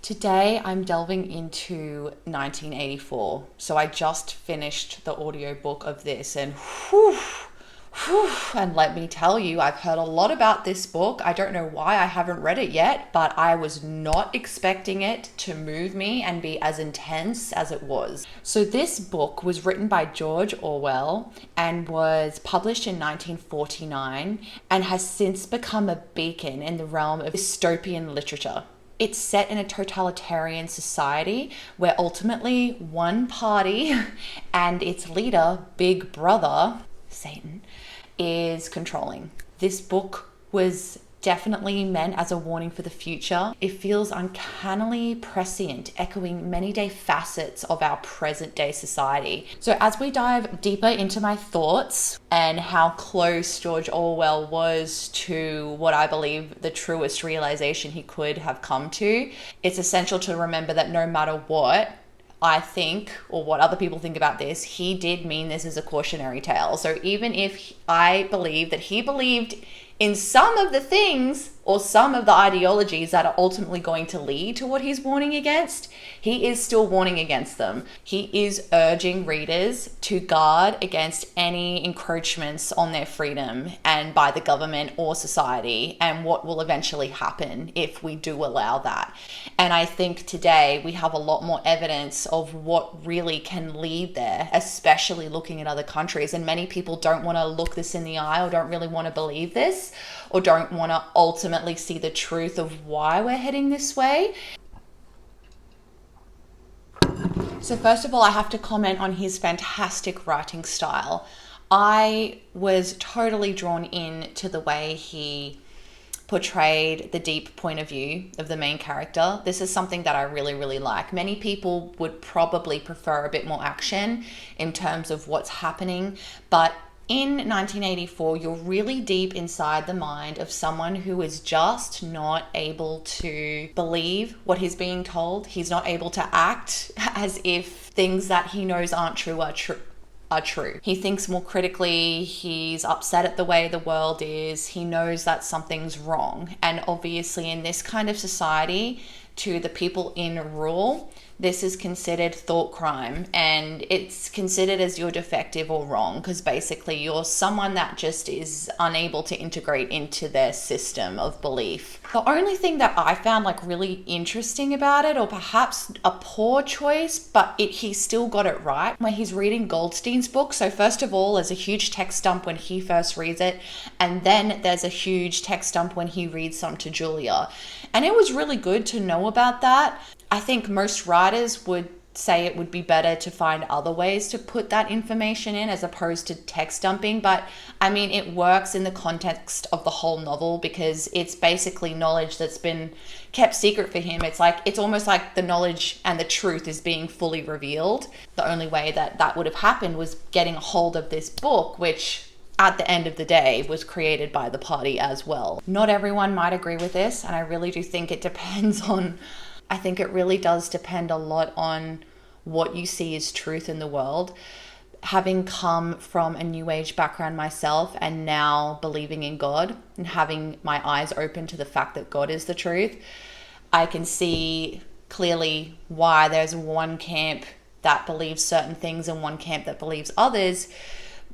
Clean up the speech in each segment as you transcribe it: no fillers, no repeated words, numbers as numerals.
Today I'm delving into 1984. So I just finished the audiobook of this and and let me tell you, I've heard a lot about this book. I don't know why I haven't read it yet, but I was not expecting it to move me and be as intense as it was. So this book was written by George Orwell and was published in 1949 and has since become a beacon in the realm of dystopian literature. It's set in a totalitarian society where ultimately one party and its leader, Big Brother, Satan, is controlling. This book was definitely meant as a warning for the future. It feels uncannily prescient, echoing many day facets of our present day society. So as we dive deeper into my thoughts and how close George Orwell was to what I believe the truest realization he could have come to, it's essential to remember that no matter what I think, or what other people think about this, he did mean this as a cautionary tale. So even if I believe that he believed in some of the things or some of the ideologies that are ultimately going to lead to what he's warning against, he is still warning against them. He is urging readers to guard against any encroachments on their freedom and by the government or society, and what will eventually happen if we do allow that. And I think today we have a lot more evidence of what really can lead there, especially looking at other countries. And many people don't want to look this in the eye or don't really want to believe this or don't want to ultimately see the truth of why we're heading this way. So first of all, I have to comment on his fantastic writing style. I was totally drawn in to the way he portrayed the deep point of view of the main character. This is something that I really, really like. Many people would probably prefer a bit more action in terms of what's happening, but in 1984, you're really deep inside the mind of someone who is just not able to believe what he's being told. He's not able to act as if things that he knows aren't true are true. He thinks more critically. He's upset at the way the world is. He knows that something's wrong. And obviously in this kind of society, to the people in rule, this is considered thought crime, and it's considered as you're defective or wrong because basically you're someone that just is unable to integrate into their system of belief. The only thing that I found really interesting about it, or perhaps a poor choice, but he still got it right, where he's reading Goldstein's book. So first of all, there's a huge text dump when he first reads it, and then there's a huge text dump when he reads some to Julia. And it was really good to know about that. I think most writers would say it would be better to find other ways to put that information in as opposed to text dumping. But I mean, it works in the context of the whole novel because it's basically knowledge that's been kept secret for him. It's almost like the knowledge and the truth is being fully revealed. The only way that would have happened was getting a hold of this book, which at the end of the day was created by the party as well. Not everyone might agree with this, and I really do think it depends on, I think it really does depend a lot on what you see as truth in the world. Having come from a New Age background myself and now believing in God and having my eyes open to the fact that God is the truth, I can see clearly why there's one camp that believes certain things and one camp that believes others.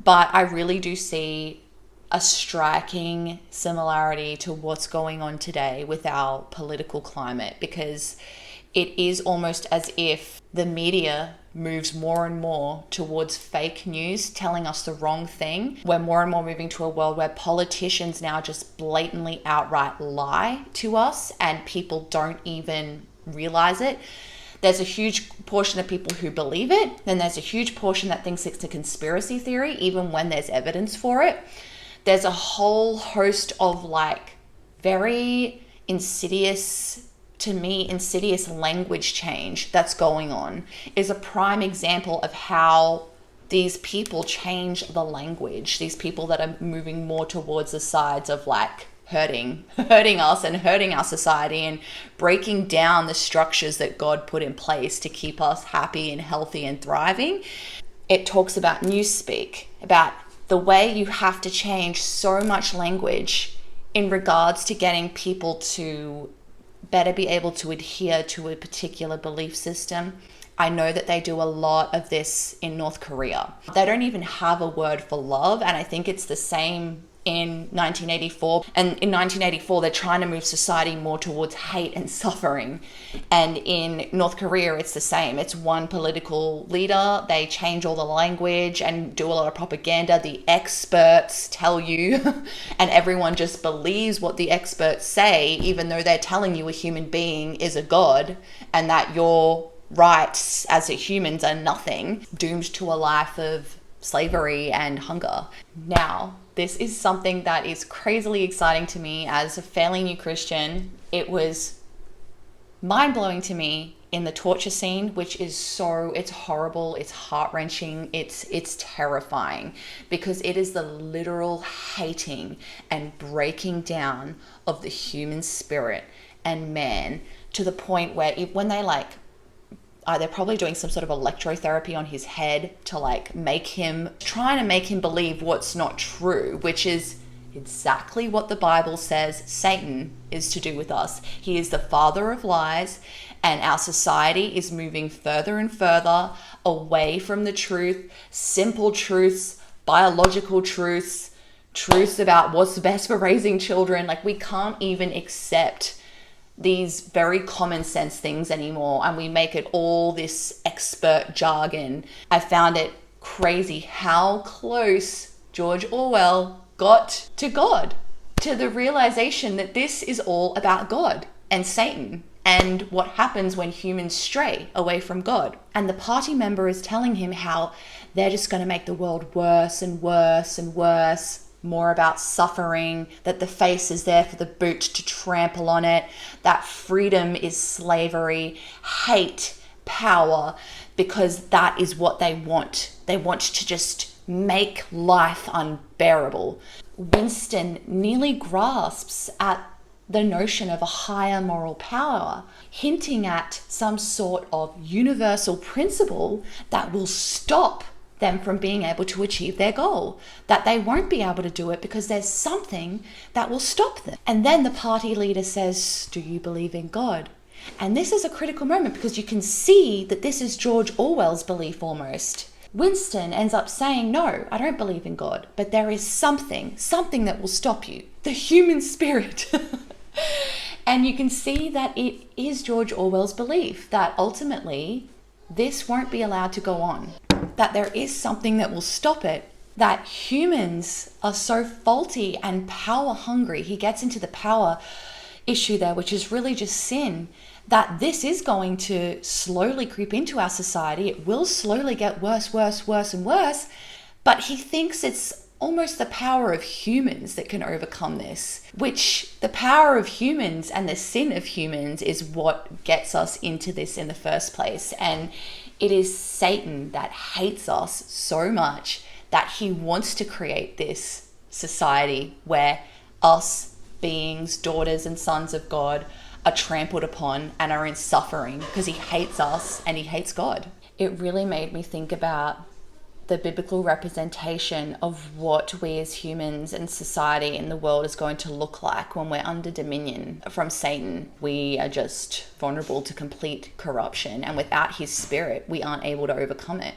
But I really do see a striking similarity to what's going on today with our political climate, because it is almost as if the media moves more and more towards fake news, telling us the wrong thing. We're more and more moving to a world where politicians now just blatantly outright lie to us and people don't even realize it. There's a huge portion of people who believe it. Then there's a huge portion that thinks it's a conspiracy theory, even when there's evidence for it. There's a whole host of very insidious language change that's going on. Is a prime example of how these people change the language. These people that are moving more towards the sides of hurting us and hurting our society and breaking down the structures that God put in place to keep us happy and healthy and thriving. It talks about newspeak, about the way you have to change so much language in regards to getting people to better be able to adhere to a particular belief system. I know that they do a lot of this in North Korea. They don't even have a word for love, and I think it's the same in 1984. And in 1984, they're trying to move society more towards hate and suffering. And in North Korea, it's the same. It's one political leader. They change all the language and do a lot of propaganda. The experts tell you, and everyone just believes what the experts say, even though they're telling you a human being is a god and that your rights as a humans are nothing, doomed to a life of slavery and hunger. Now, this is something that is crazily exciting to me as a fairly new Christian. It was mind-blowing to me in the torture scene, which is it's horrible, it's heart-wrenching, it's terrifying, because it is the literal hating and breaking down of the human spirit and man, to the point where when they they're probably doing some sort of electrotherapy on his head to trying to make him believe what's not true, which is exactly what the Bible says Satan is to do with us. He is the father of lies, and our society is moving further and further away from the truth, simple truths, biological truths, truths about what's best for raising children. We can't even accept these very common sense things anymore, and we make it all this expert jargon. I found it crazy how close George Orwell got to God, to the realization that this is all about God and Satan and what happens when humans stray away from God. And the party member is telling him how they're just going to make the world worse and worse and worse, more about suffering, that the face is there for the boot to trample on it, that freedom is slavery, hate, power, because that is what they want. They want to just make life unbearable. Winston nearly grasps at the notion of a higher moral power, hinting at some sort of universal principle that will stop them from being able to achieve their goal, that they won't be able to do it because there's something that will stop them. And then the party leader says, "Do you believe in God?" And this is a critical moment, because you can see that this is George Orwell's belief almost. Winston ends up saying, "No, I don't believe in God, but there is something that will stop you, the human spirit." And you can see that it is George Orwell's belief that ultimately this won't be allowed to go on, that there is something that will stop it, that humans are so faulty and power hungry. He gets into the power issue there, which is really just sin, that this is going to slowly creep into our society. It will slowly get worse, and worse. But he thinks it's almost the power of humans that can overcome this, which the power of humans and the sin of humans is what gets us into this in the first place. And it is Satan that hates us so much that he wants to create this society where us beings, daughters and sons of God, are trampled upon and are in suffering, because he hates us and he hates God. It really made me think about the biblical representation of what we as humans and society in the world is going to look like when we're under dominion from Satan. We are just vulnerable to complete corruption, and without his spirit, we aren't able to overcome it.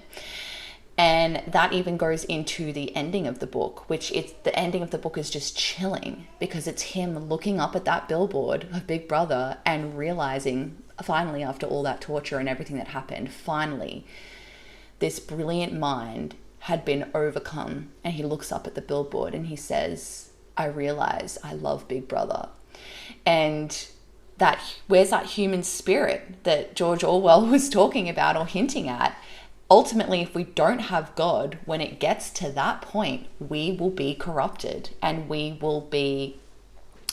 And that even goes into the ending of the book, the ending of the book is just chilling, because it's him looking up at that billboard of Big Brother and realizing, finally, after all that torture and everything that happened, finally, this brilliant mind had been overcome. And he looks up at the billboard and he says, "I realize I love Big Brother." And where's that human spirit that George Orwell was talking about or hinting at? Ultimately, if we don't have God, when it gets to that point, we will be corrupted and we will be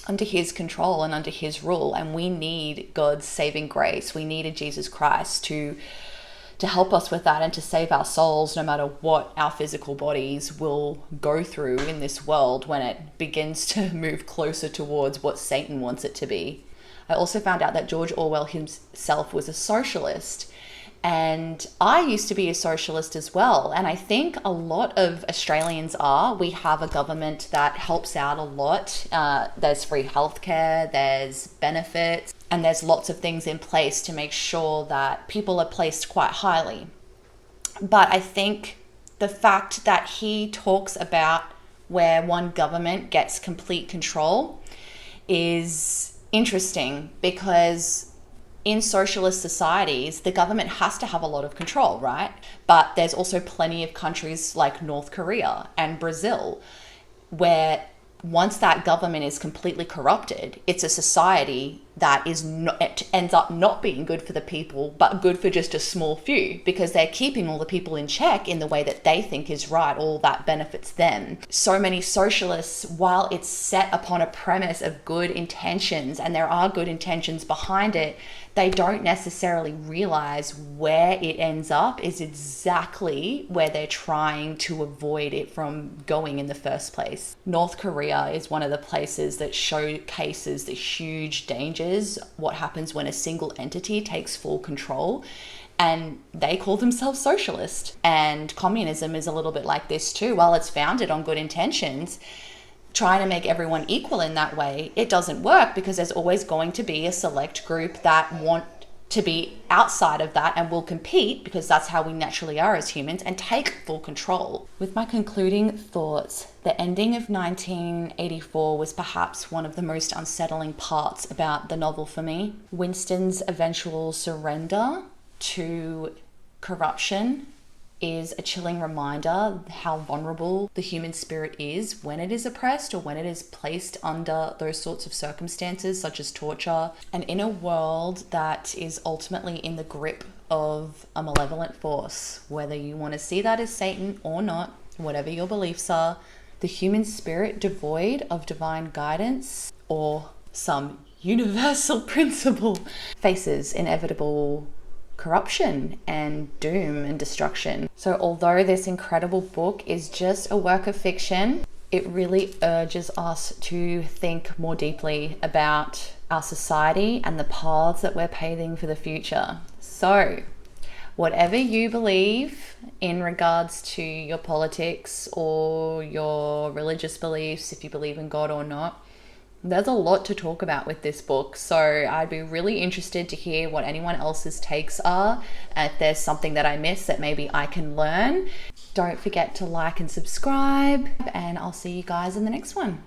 under his control and under his rule. And we need God's saving grace. We needed Jesus Christ to help us with that and to save our souls, no matter what our physical bodies will go through in this world when it begins to move closer towards what Satan wants it to be. I also found out that George Orwell himself was a socialist, And I used to be a socialist as well. And I think a lot of Australians are. We have a government that helps out a lot. There's free healthcare, there's benefits, and there's lots of things in place to make sure that people are placed quite highly. But I think the fact that he talks about where one government gets complete control is interesting, because in socialist societies, the government has to have a lot of control, right? But there's also plenty of countries like North Korea and Brazil where once that government is completely corrupted, it's a society that it ends up not being good for the people, but good for just a small few, because they're keeping all the people in check in the way that they think is right, all that benefits them. So many socialists, while it's set upon a premise of good intentions, and there are good intentions behind it, they don't necessarily realize where it ends up is exactly where they're trying to avoid it from going in the first place. North Korea is one of the places that showcases the huge dangers, what happens when a single entity takes full control. And they call themselves socialist. And communism is a little bit like this too. While it's founded on good intentions, trying to make everyone equal in that way, it doesn't work, because there's always going to be a select group that want to be outside of that and will compete, because that's how we naturally are as humans, and take full control. With my concluding thoughts, the ending of 1984 was perhaps one of the most unsettling parts about the novel for me. Winston's eventual surrender to corruption is a chilling reminder how vulnerable the human spirit is when it is oppressed, or when it is placed under those sorts of circumstances, such as torture. And in a world that is ultimately in the grip of a malevolent force, whether you want to see that as Satan or not, whatever your beliefs are, the human spirit devoid of divine guidance or some universal principle faces inevitable corruption and doom and destruction. So although this incredible book is just a work of fiction, it really urges us to think more deeply about our society and the paths that we're paving for the future. So whatever you believe in regards to your politics or your religious beliefs, if you believe in God or not, there's a lot to talk about with this book. So I'd be really interested to hear what anyone else's takes are. If there's something that I missed that maybe I can learn. Don't forget to like and subscribe, and I'll see you guys in the next one.